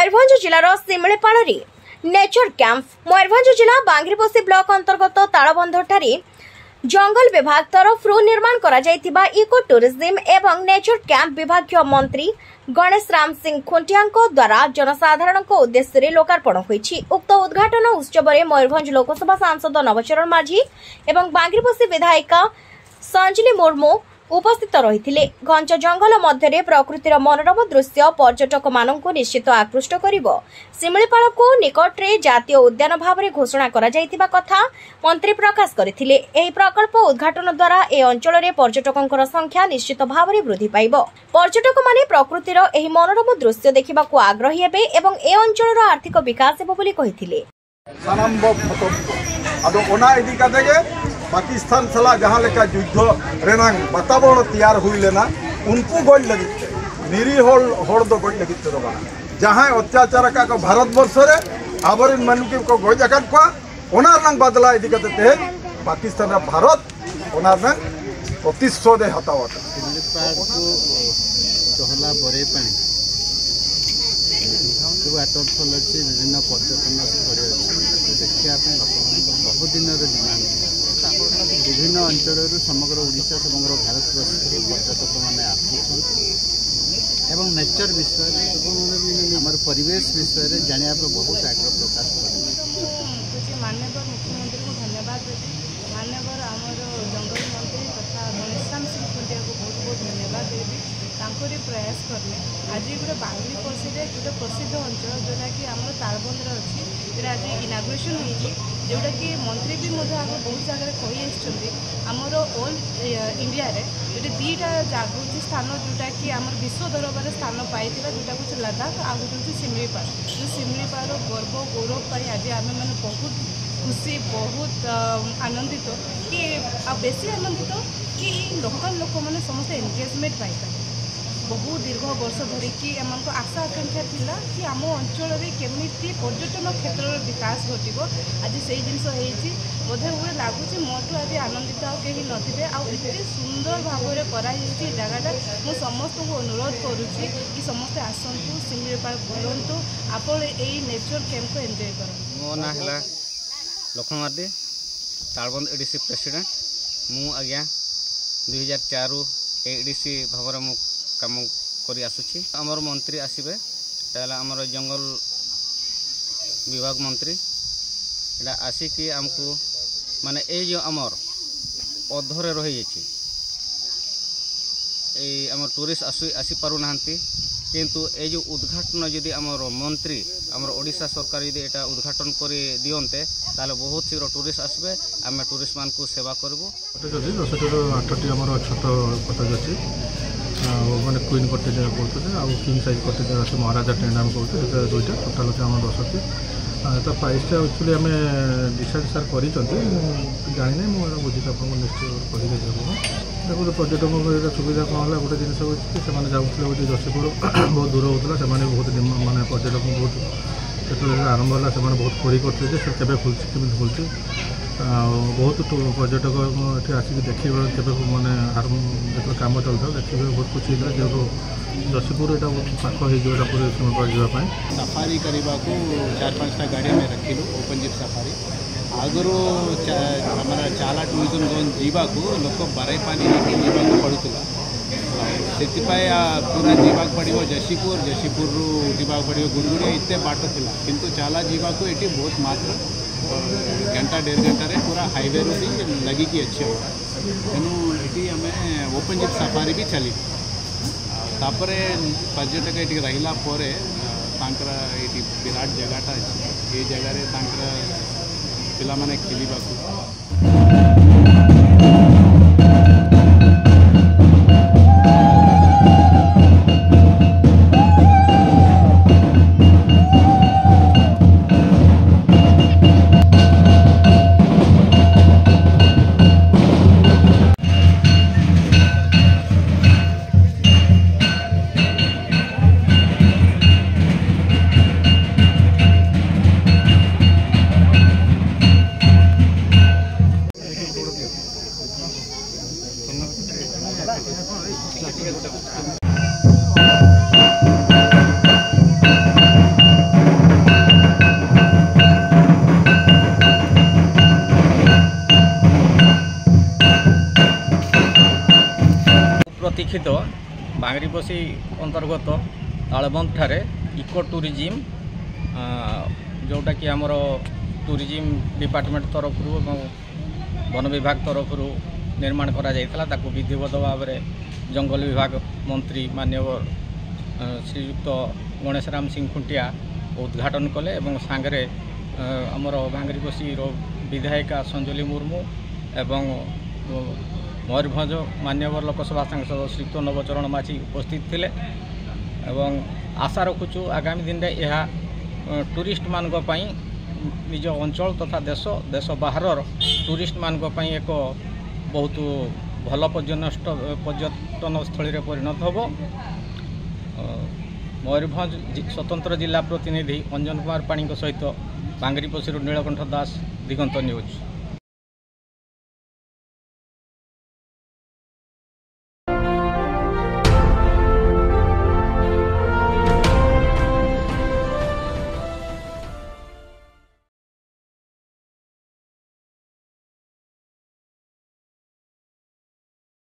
Mayurbhanj जिलार Similipal nature camp Mayurbhanj जिला बांग्रिपोषी block अंतर्गत तालबंधठारे जंगल विभाग तरफ निर्माण करा जायतिबा इको टूरिज्म एवं नेचर कैंप विभाग मंत्री गणेश राम सिंह खुंटिया द्वारा जनसाधारण उद्देश्य लोकार्पण होईछि। उक्त उद्घाटन उत्सव में मयूरभंज लोकसभा सांसद नवचरण माझी एवं बांग्रिपोषी विधायिका संजनी मुर्मू उपस्थित रही। घंच जंगल मध्य प्रकृतिर मनोरम दृश्य पर्यटक मानक निश्चित आकृष्ट करिवो। सिमिलीपाल को निकट में जातीय उद्यान भाव में घोषणा करा जायतिबा कथा मंत्री प्रकाश करथिले। एही प्रकल्प उद्घाटन द्वारा ए अंचल में पर्यटकों संख्या निश्चित भाव में वृद्धि पाइबो। पर्यटक माने प्रकृतिर एही मनोरम दृश्य देखिबाकू आग्रही हेबे एवं ए अंचल आर्थिक विकास हेबो बोली कहिथिले। पाकिस्तान सला जहाँ लेका युद्ध रेनांग वातावरण तैयार हुई लेना उनको गज लगे निरीह हड़ दो गज लगे जहाँ अत्याचार का भारतवर्ष रे आवरीन मानुके को गज आकाट को ओनारनांग बदला इदी कते ते पाकिस्तान भारत ओनारनांग प्रतिशोध हतावत चहला बरे पानी वाटरफल अच्छी विभिन्न पर्यटन स्थल अच्छी देखा बहुत दिन डिमांड विभिन्न अंचल समग्र ओडिशा समग्र भारतवर्ष पर्यटक मैंने आसुन नेचर विषय आम परिवेश विषय जाना बहुत आग्रह प्रकाश कर माननीय मुख्यमंत्री को धन्यवाद देती। माननीय आमर जंगल मंत्री तथा गणेश राम सिंह खुंटिया को बहुत बहुत धन्यवाद देवी प्रयास करले आज गोटे बांग्रिपोषी गोटे प्रसिद्ध अंचल जोटा कि आम तालबंध अच्छी आज इनाग्रेसन होती जोटा कि मंत्री भी आगे बहुत जगह कही आमर ऑल इंडिया रे ये दीटा जागृति स्थान जोटा कि आम विश्व दरबार स्थान पाई जोटा हूँ लद्दाख आ गए हूँ सिमिलीपाल जो सिमिलीपाल गर्व गौरव पाई आज आम मैंने बहुत खुशी बहुत आनंदित कि बेसी आनंदित कि लोकल लोक मैंने समस्त एंगेजमेंट पाई बहुत दीर्घ वर्ष धरिकी एम आशा आकांक्षा थिला कि आम अंचल में केमी पर्यटन क्षेत्र में विकास घटो आज से जिनस बोधे हुए लगुच मोटू आज आनंदित कहीं नथिबे आते सुंदर भाव में कराई जगटा मुझे समस्त को अनुरोध करुच्ची कि समस्ते आसतु सिमिलीपाल बुलतु आपण यही नेचर कैंप को एंजॉय कर। मो ना है लक्ष्मण मार्दी तालबंध एडीसी प्रेसिडेंट मु आज्ञा 2004 एडीसी भाव में काम करी आसुची। आमर मंत्री आसबे आमर जंगल विभाग मंत्री एटा आसिकी आमको माने ए जो आमर अधरे रही आमर टूरिस्ट आसी पारु नाहंती किंतु ए जो उद्घाटन जदि आमर मंत्री आमर ओडिशा सरकार जदि एटा उद्घाटन करी दियंते ताले बहुत शीघ्र टूरिस्ट आसबे आम टूरिस्ट मान को सेवा करबो। 8टी आमर छोट कटेज अच्छी मैंने क्वीन कटेज कहते आउ किंग साइज कटेज अच्छे महाराजा टेंट आम कहते 2टा टोटाल अच्छे आम 10टी तो प्राइसटा एक्चुअली आम डिसाइड सार कर जानी मुझे बुझे आपको निश्चय करें देखो पर्यटकों सुविधा कौन है गोटे जिन से जाऊँगे गोटे जशीपुर बहुत दूर होता से बहुत मानने पर्यटक बहुत जो आरंभ है से बहुत खोड़ी करते केवे खुलची केमी खुलची बहुत पर्यटक ये आसिक देखिए केवे मैंने जो कम चलता देखिए बहुत खुशी होता जो जशीपुर यहाँ पाख होगा पूरे सिमिलीपाल जावाई सफारी करने को 4-5टा गाड़ी में रखिलु ओपन जीप सफारी आगुरी हमारा चाला टूरिज्म जोन जावाक लोक बारे पानी जावाक पड़ूला से पूरा जावाक पड़ो जशीपुर जशीपुर जावाक पड़ो गुड़गुड़िया इतने बाट था किंतु चाला जावाक ये बहुत मात्र घंटा 1.5 घंटे पूरा हाईवे रू भी लगिकी अच्छे तेणु ये आम ओपन जीप सफारी भी चली तापरे पर्यटक ये रहिला परे ये विराट जगहटा अच्छे ये जगह पिला माने खेलिबाकू ସହିତ ବାଙ୍ଗିରିପୋଷି ଅନ୍ତର୍ଗତ ତାଳବନ୍ଧ ଠାରେ ଇକୋ ଟୁରିଜିମ୍ ଯେଉଁଟାକି ଆମର ଟୁରିଜିମ୍ ଡିପାର୍ଟମେଣ୍ଟ ତରଫରୁ ଏବଂ वन विभाग तरफ निर्माण करा ताकू विधिवत भाव में जंगल विभाग मंत्री माननीय श्रीयुक्त गणेश राम सिंह खुंटिया उद्घाटन कले एवं सांगरे आमर बांगरीपोषी विधायिका संजली मुर्मू एवं मयूरभंज माननीय लोकसभा सांसद श्रीयुक्त नवचरण माझी उपस्थित थिले एवं आशा रखुचु आगामी दिन में यह टूरिस्ट मान निज अंचल तथा देश देश बाहर टूरिस्ट मान एक बहुत भल पर्यटन स्थल परिणत होब। मयूरभंज स्वतंत्र जिला प्रतिनिधि अंजन कुमार पाणी सहित बांगरीपोषी नीलकंठ दास दिगंत न्यूज।